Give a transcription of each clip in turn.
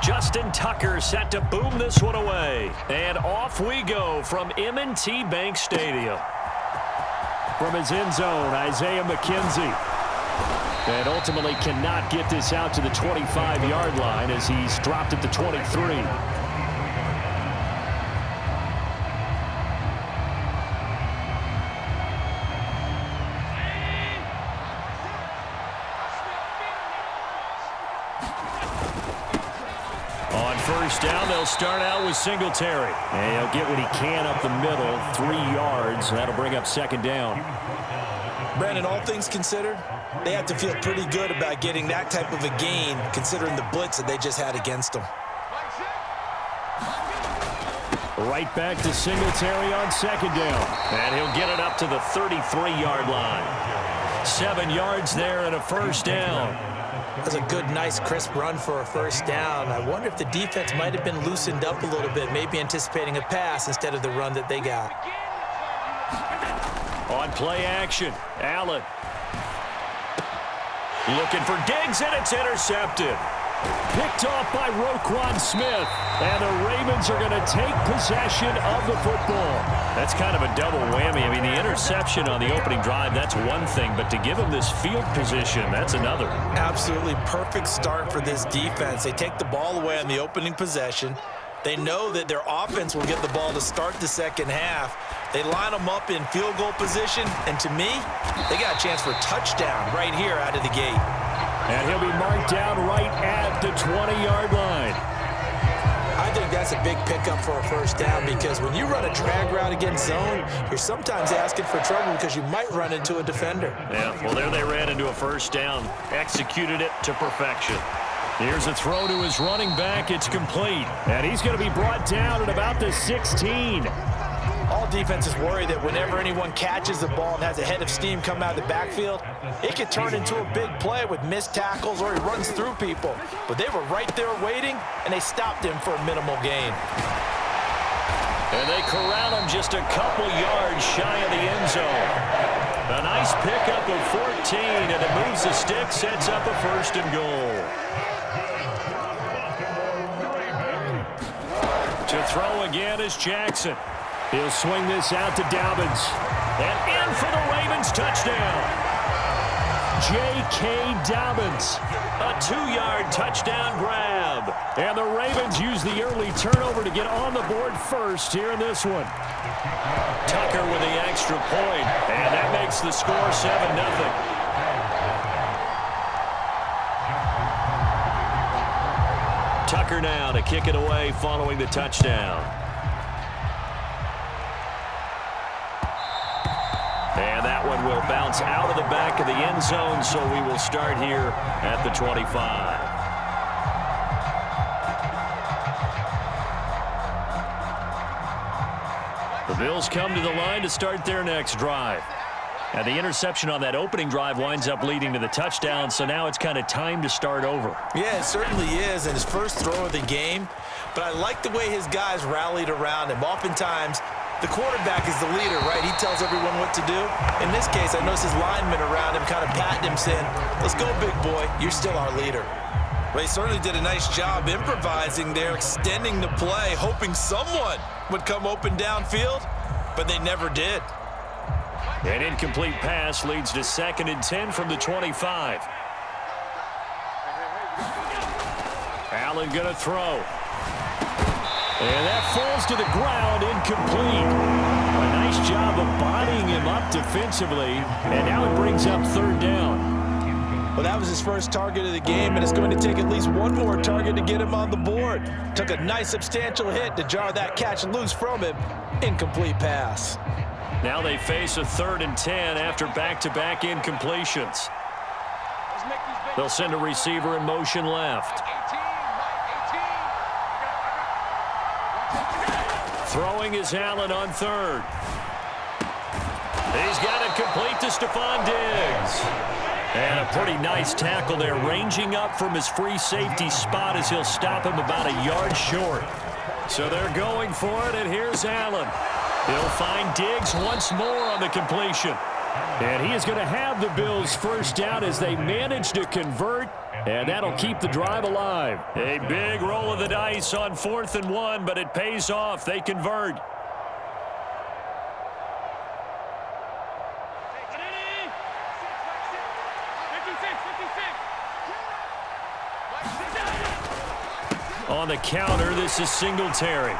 Justin Tucker set to boom this one away. And off we go from M&T Bank Stadium. From his end zone, Isaiah McKenzie. And ultimately cannot get this out to the 25-yard line as he's dropped at the 23. First down, they'll start out with Singletary. And he'll get what he can up the middle, 3 yards. That'll bring up second down. Brandon, all things considered, they have to feel pretty good about getting that type of a gain, considering the blitz that they just had against them. Right back to Singletary on second down. And he'll get it up to the 33-yard line. 7 yards there and a first down. That's a good, nice, crisp run for a first down. I wonder if the defense might have been loosened up a little bit, maybe anticipating a pass instead of the run that they got. On play action, Allen. Looking for Diggs, and it's intercepted. Picked off by Roquan Smith. And the Ravens are going to take possession of the football. That's kind of a double whammy. I mean, the interception on the opening drive, that's one thing. But to give him this field position, that's another. Absolutely perfect start for this defense. They take the ball away on the opening possession. They know that their offense will get the ball to start the second half. They line them up in field goal position. And to me, they got a chance for a touchdown right here out of the gate. And he'll be marked down right at the 20-yard line. I think that's a big pickup for a first down because when you run a drag route against zone, you're sometimes asking for trouble because you might run into a defender. Yeah, well, there they ran into a first down. Executed it to perfection. Here's a throw to his running back. It's complete. And he's going to be brought down at about the 16. All defenses worry that whenever anyone catches the ball and has a head of steam come out of the backfield, it could turn into a big play with missed tackles or he runs through people. But they were right there waiting, and they stopped him for a minimal gain. And they corral him just a couple yards shy of the end zone. A nice pickup of 14, and it moves the stick, sets up a first and goal. To throw again is Jackson. He'll swing this out to Dobbins. And in for the Ravens touchdown. J.K. Dobbins. A 2-yard touchdown grab. And the Ravens use the early turnover to get on the board first here in this one. Tucker with the extra point. And that makes the score 7-0. Tucker now to kick it away following the touchdown. And that one will bounce out of the back of the end zone, so we will start here at the 25. The Bills come to the line to start their next drive. And the interception on that opening drive winds up leading to the touchdown, so now it's kind of time to start over. Yeah, it certainly is, and his first throw of the game. But I like the way his guys rallied around him. Oftentimes, the quarterback is the leader, right? He tells everyone what to do. In this case, I noticed his linemen around him kind of patting him, saying, "Let's go, big boy. You're still our leader." Well, he certainly did a nice job improvising there, extending the play, hoping someone would come open downfield, but they never did. An incomplete pass leads to 2nd and 10 from the 25. Allen going to throw. And that falls to the ground, incomplete. A nice job of bodying him up defensively, and now it brings up 3rd down. Well, that was his first target of the game, and it's going to take at least one more target to get him on the board. Took a nice substantial hit to jar that catch loose from him. Incomplete pass. Now they face a 3rd and 10 after back-to-back incompletions. They'll send a receiver in motion left. Throwing is Allen on 3rd. He's got it complete to Stephon Diggs. And a pretty nice tackle there, ranging up from his free safety spot as he'll stop him about a yard short. So they're going for it, and here's Allen. He'll find Diggs once more on the completion. And he is going to have the Bills first down as they manage to convert, and that'll keep the drive alive. A big roll of the dice on 4th and 1, but it pays off. They convert. On the counter, this is Singletary.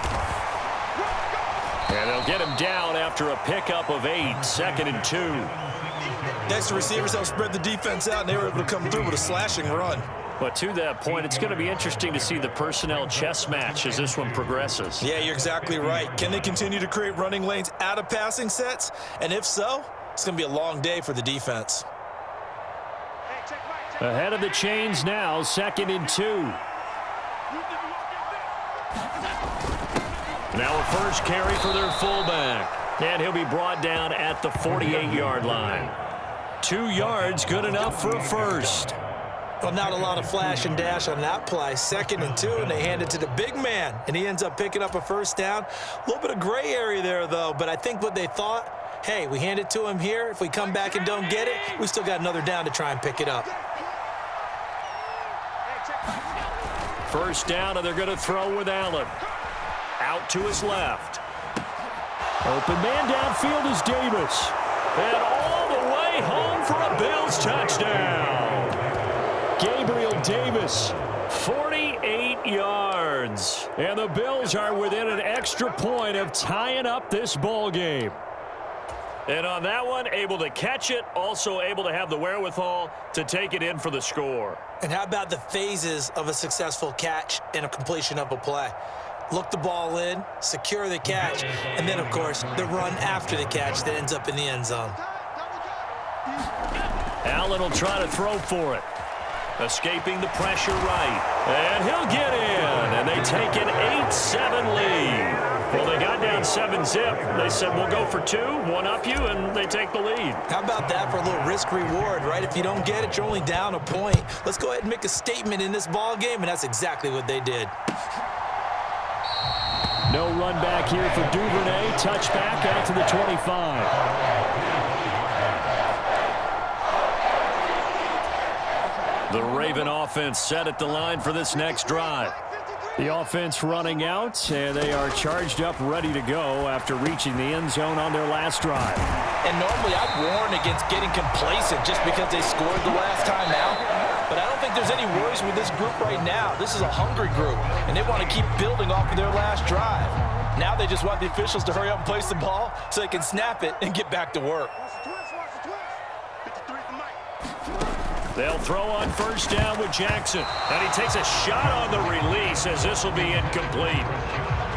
And they'll get him down after a pickup of 8, 2nd and 2. Next, the receivers help spread the defense out, and they were able to come through with a slashing run. But to that point, it's going to be interesting to see the personnel chess match as this one progresses. Yeah, you're exactly right. Can they continue to create running lanes out of passing sets? And if so, it's going to be a long day for the defense. Ahead of the chains now, 2nd and 2. Now a first carry for their fullback. And he'll be brought down at the 48-yard line. 2 yards, good enough for a first. Well, not a lot of flash and dash on that play. 2nd and 2, and they hand it to the big man. And he ends up picking up a first down. A little bit of gray area there, though. But I think what they thought, hey, we hand it to him here. If we come back and don't get it, we still got another down to try and pick it up. First down, and they're going to throw with Allen. Out to his left. Open man downfield is Davis. And all the way home for a Bills touchdown. Gabriel Davis, 48 yards. And the Bills are within an extra point of tying up this ball game. And on that one, able to catch it, also able to have the wherewithal to take it in for the score. And how about the phases of a successful catch and a completion of a play? Look the ball in, secure the catch, and then, of course, the run after the catch that ends up in the end zone. Allen will try to throw for it. Escaping the pressure right. And he'll get in. And they take an 8-7 lead. Well, they got down 7-zip. They said, we'll go for 2, one up you, and they take the lead. How about that for a little risk-reward, right? If you don't get it, you're only down a point. Let's go ahead and make a statement in this ball game, and that's exactly what they did. No run back here for Duvernay. Touchback out to the 25. The Raven offense set at the line for this next drive. The offense running out, and they are charged up, ready to go after reaching the end zone on their last drive. And normally I'd warn against getting complacent just because they scored the last time out. But I don't think there's any worries with this group right now. This is a hungry group, and they want to keep building off of their last drive. Now they just want the officials to hurry up and place the ball so they can snap it and get back to work. They'll throw on first down with Jackson. And he takes a shot on the release as this will be incomplete.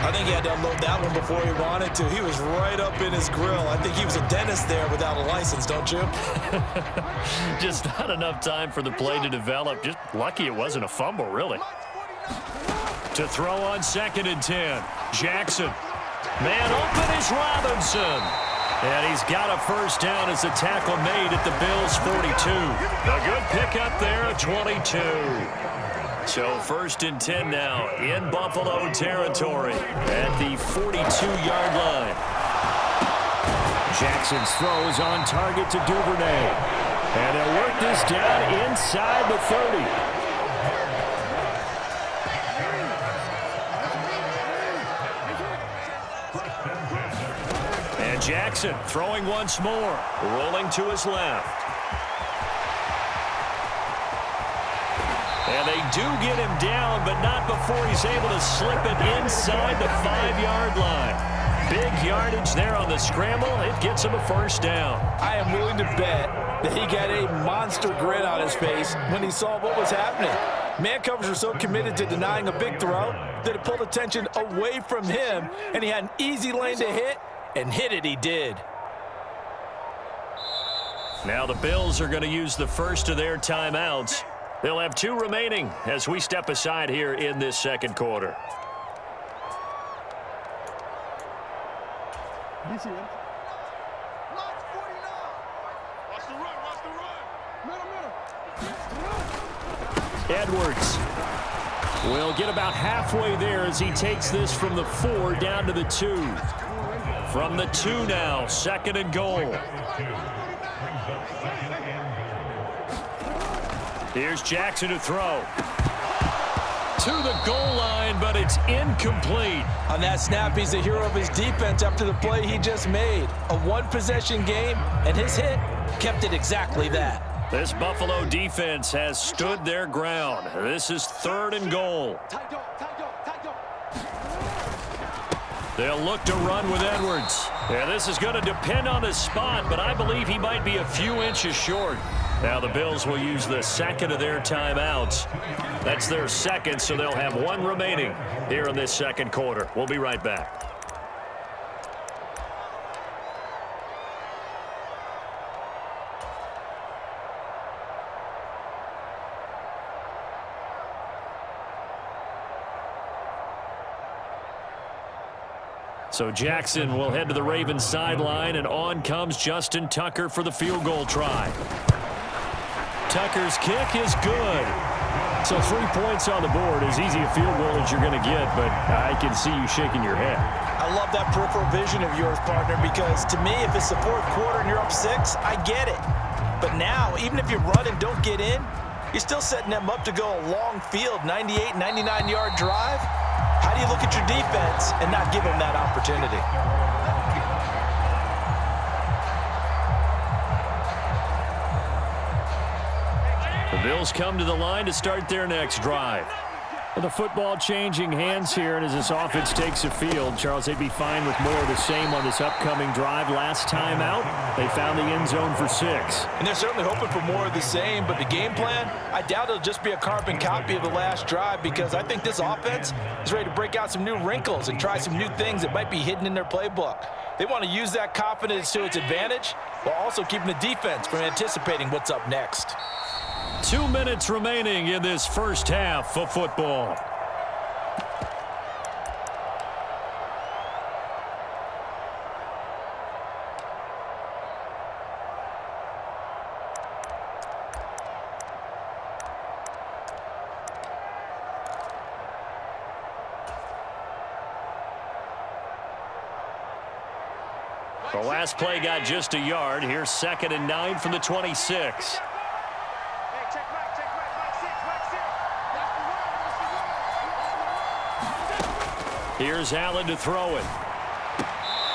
I think he had to unload that one before he wanted to. He was right up in his grill. I think he was a dentist there without a license, don't you? Just not enough time for the play to develop. Just lucky it wasn't a fumble, really. To throw on 2nd and 10. Jackson. Man open is Robinson. And he's got a first down as the tackle made at the Bills' 42. A good pickup there at 22. So 1st and 10 now in Buffalo territory at the 42-yard line. Jackson's throw is on target to Duvernay. And they'll work this down inside the 30. Jackson throwing once more, rolling to his left. And they do get him down, but not before he's able to slip it inside the 5-yard line. Big yardage there on the scramble. It gets him a first down. I am willing to bet that he got a monster grin on his face when he saw what was happening. Man covers were so committed to denying a big throw that it pulled attention away from him, and he had an easy lane to hit. And hit it he did. Now the Bills are going to use the first of their timeouts. They'll have 2 remaining as we step aside here in this second quarter. Edwards will get about halfway there as he takes this from the 4 down to the 2. From the 2 now, 2nd and goal. Here's Jackson to throw. To the goal line, but it's incomplete. On that snap, he's the hero of his defense after the play he just made. A one-possession game, and his hit kept it exactly that. This Buffalo defense has stood their ground. This is 3rd and goal. They'll look to run with Edwards. Yeah, this is going to depend on the spot, but I believe he might be a few inches short. Now the Bills will use the second of their timeouts. That's their second, so they'll have one remaining here in this second quarter. We'll be right back. So Jackson will head to the Ravens sideline, and on comes Justin Tucker for the field goal try. Tucker's kick is good. So 3 points on the board, as easy a field goal as you're going to get, but I can see you shaking your head. I love that peripheral vision of yours, partner, because to me, if it's the 4th quarter and you're up 6, I get it. But now, even if you run and don't get in, you're still setting them up to go a long field, 98, 99-yard drive. How do you look at your defense and not give them that opportunity? The Bills come to the line to start their next drive. The football changing hands here, and as this offense takes the field, Charles, they'd be fine with more of the same on this upcoming drive. Last time out, they found the end zone for 6. And they're certainly hoping for more of the same, but the game plan, I doubt it'll just be a carbon copy of the last drive, because I think this offense is ready to break out some new wrinkles and try some new things that might be hidden in their playbook. They want to use that confidence to its advantage while also keeping the defense from anticipating what's up next. 2 minutes remaining in this first half of football. The last play got just a yard. Here's 2nd and 9 from the 26. Here's Allen to throw it.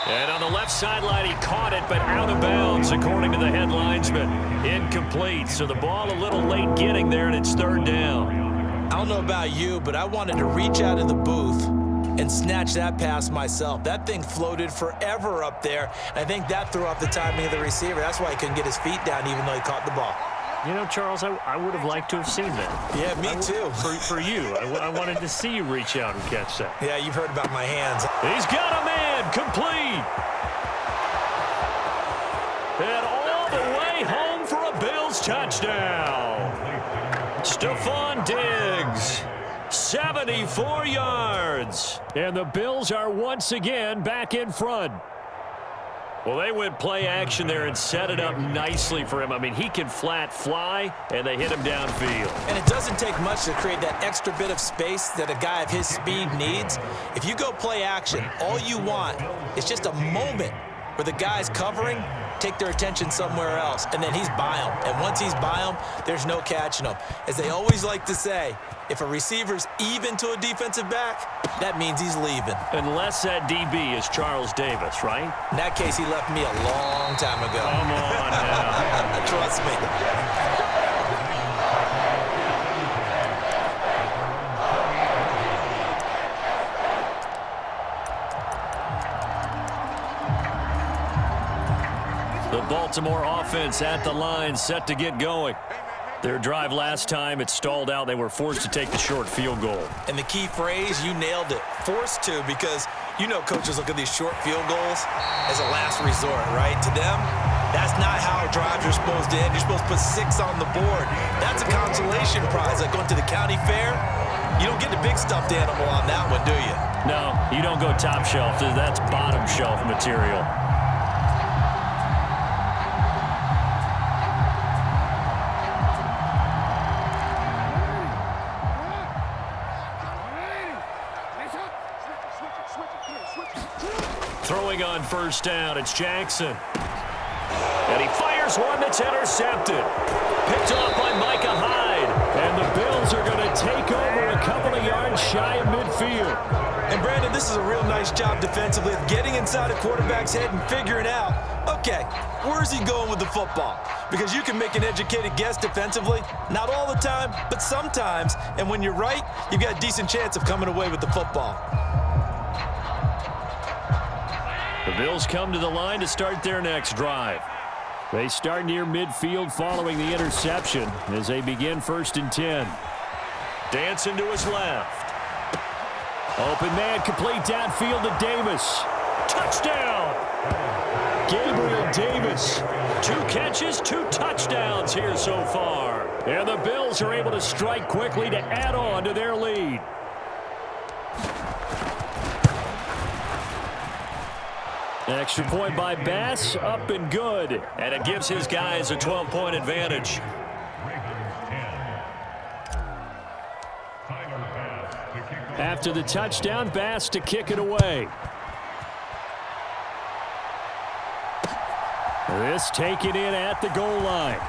And on the left sideline, he caught it, but out of bounds, according to the head linesman. Incomplete, so the ball a little late getting there, and it's 3rd down. I don't know about you, but I wanted to reach out of the booth and snatch that pass myself. That thing floated forever up there, and I think that threw off the timing of the receiver. That's why he couldn't get his feet down, even though he caught the ball. You know, Charles, I would have liked to have seen that. Yeah, me too. For you. I wanted to see you reach out and catch that. Yeah, you've heard about my hands. He's got a man, complete. And all the way home for a Bills touchdown. Stephon Diggs, 74 yards. And the Bills are once again back in front. Well, they went play action there and set it up nicely for him. I mean, he can flat fly, and they hit him downfield. And it doesn't take much to create that extra bit of space that a guy of his speed needs. If you go play action, all you want is just a moment where the guys covering take their attention somewhere else, and then he's by him. And once he's by him, there's no catching him. As they always like to say, if a receiver's even to a defensive back, that means he's leaving. Unless that DB is Charles Davis, right? In that case, he left me a long time ago. Come on now. Trust me. The Baltimore offense at the line, set to get going. Their drive last time, it stalled out. They were forced to take the short field goal. And the key phrase, you nailed it, forced to, because you know coaches look at these short field goals as a last resort, right? To them, that's not how drives are supposed to end. You're supposed to put 6 on the board. That's a consolation prize, like going to the county fair. You don't get the big stuffed animal on that one, do you? No, you don't go top shelf. That's bottom shelf material. Throwing on first down, it's Jackson. And he Fires one that's intercepted. Picked off by Micah Hyde. And the Bills are going to take over a couple of yards shy of midfield. And, Brandon, this is a real nice job defensively of getting inside a quarterback's head and figuring out, okay, where's he going with the football? Because you can make an educated guess defensively, not all the time, but sometimes. And when you're right, you've got a decent chance of coming away with the football. The Bills come to the line to start their next drive. They start near midfield following the interception as they begin 1st and 10. Dancing to his left. Open man, complete downfield to Davis. Touchdown! Gabriel Davis. 2 catches, 2 touchdowns here so far. And the Bills are able to strike quickly to add on to their lead. Extra point by Bass, up and good. And it gives his guys a 12-point advantage. After the touchdown, Bass to kick it away. This taken in at the goal line.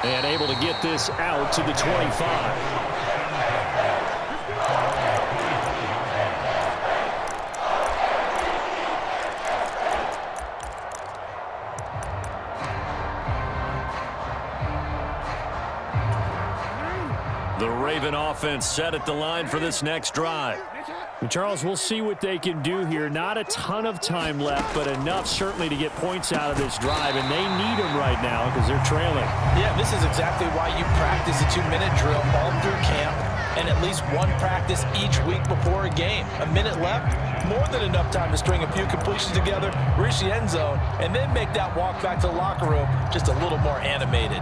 And able to get this out to the 25. The Raven offense set at the line for this next drive. And Charles, we'll see what they can do here. Not a ton of time left, but enough certainly to get points out of this drive, and they need them right now because they're trailing. Yeah, this is exactly why you practice a 2-minute drill all through camp and at least one practice each week before a game. A minute left, more than enough time to string a few completions together, reach the end zone, and then make that walk back to the locker room just a little more animated.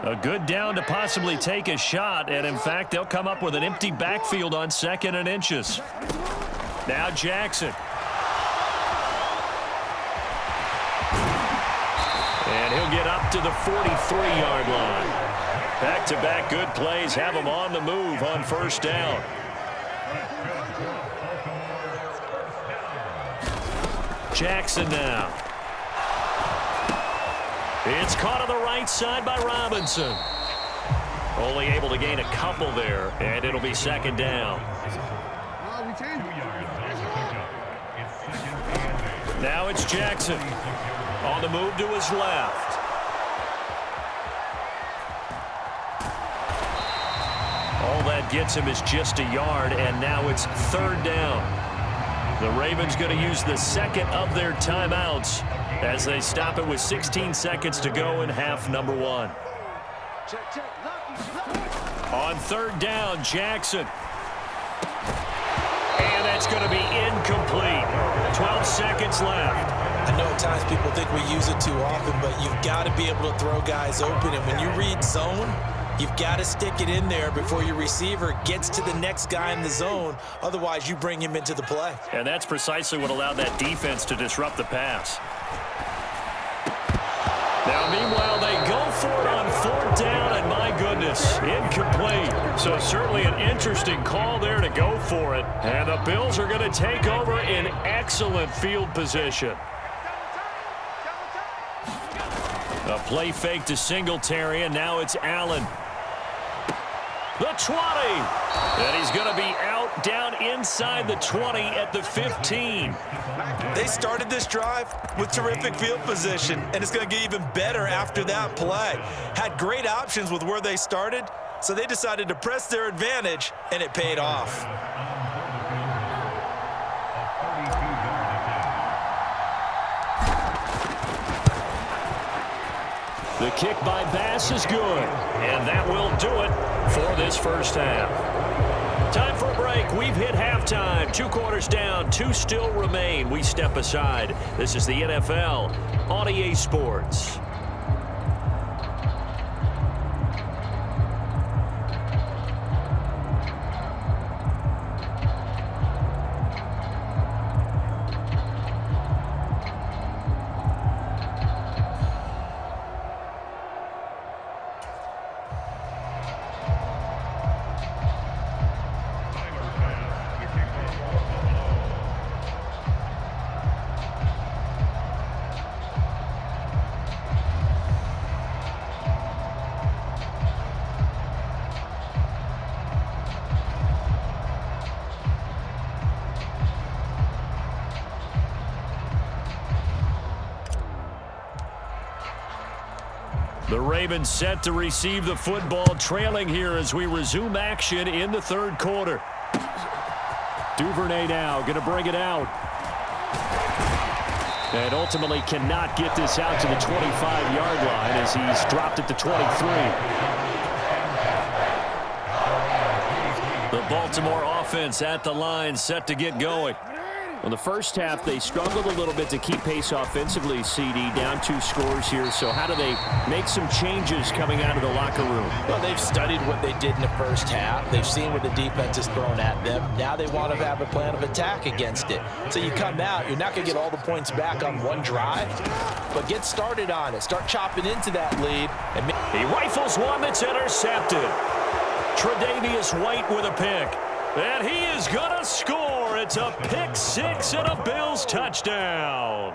A good down to possibly take a shot, and in fact, they'll come up with an empty backfield on 2nd and inches. Now Jackson. And he'll get up to the 43-yard line. Back-to-back good plays have him on the move on 1st down. Jackson now. It's caught on the right side by Robinson. Only able to gain a couple there, and it'll be 2nd down. Now it's Jackson. On the move to his left. All that gets him is just a yard, and now it's 3rd down. The Ravens going to use the 2nd of their timeouts as they stop it with 16 seconds to go in half number 1. On 3rd down, Jackson. And that's going to be incomplete. 12 seconds left. I know at times people think we use it too often, but you've got to be able to throw guys open. And when you read zone, you've got to stick it in there before your receiver gets to the next guy in the zone. Otherwise, you bring him into the play. And that's precisely what allowed that defense to disrupt the pass. Now, meanwhile, they go for it on 4th down, and my goodness, incomplete. So certainly an interesting call there to go for it. And the Bills are going to take over in excellent field position. A play fake to Singletary, and now it's Allen. The 20. And he's going to be out down inside the 20 at the 15. They started this drive with terrific field position, and it's going to get even better after that play. Had great options with where they started, so they decided to press their advantage, and it paid off. The kick by Bass is good, and that will do it for this 1st half. Time for a break. We've hit halftime. 2 quarters down, 2 still remain. We step aside. This is the NFL on EA Sports. The Ravens set to receive the football, trailing here as we resume action in the third quarter. Duvernay now going to bring it out. And ultimately cannot get this out to the 25-yard line as he's dropped at the 23. The Baltimore offense at the line, set to get going. In the first half, they struggled a little bit to keep pace offensively, CD, down 2 scores here. So how do they make some changes coming out of the locker room? Well, they've studied what they did in the first half. They've seen what the defense has thrown at them. Now they want to have a plan of attack against it. So you come out, you're not going to get all the points back on one drive, but get started on it. Start chopping into that lead. And he rifles one that's intercepted. Tre'Davious White with a pick. And he is going to score. It's a pick 6 and a Bills touchdown.